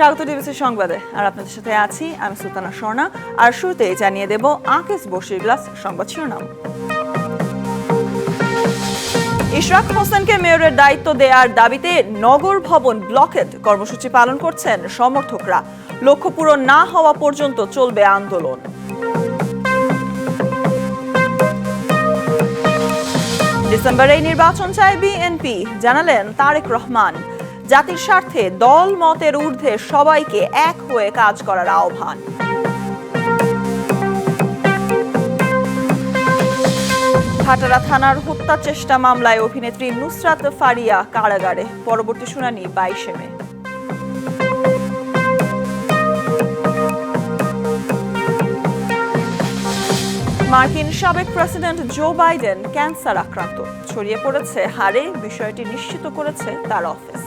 স্বাগত ডিবিসি সংবাদে আর আপনাদের সাথে আছি আমি সুলতানা স্বর্ণা। আর শুরুতেই জানিয়ে দেব আকিস বশির গ্লাস সংবাদ শিরোনাম। ইশরাক হোসেনকে মেয়রের দায়িত্ব দেওয়ার দাবিতে নগর ভবন ব্লকেড কর্মসূচি পালন করছেন সমর্থকরা। লক্ষ্য পূরণ না হওয়া পর্যন্ত চলবে আন্দোলন। ডিসেম্বরেই নির্বাচন চায় বিএনপি, জানালেন তারেক রহমান। জাতির স্বার্থে দল মতের ঊর্ধ্বে সবাইকে এক হয়ে কাজ করার আহ্বান। ভাটারা থানার হত্যা চেষ্টা মামলায় অভিনেত্রী নুসরাত ফারিয়া কারাগারে, পরবর্তী শুনানি 22 মে। মার্কিন সাবেক প্রেসিডেন্ট জো বাইডেন ক্যান্সার আক্রান্ত, ছড়িয়ে পড়েছে হাড়ে, বিষয়টি নিশ্চিত করেছে তার অফিস।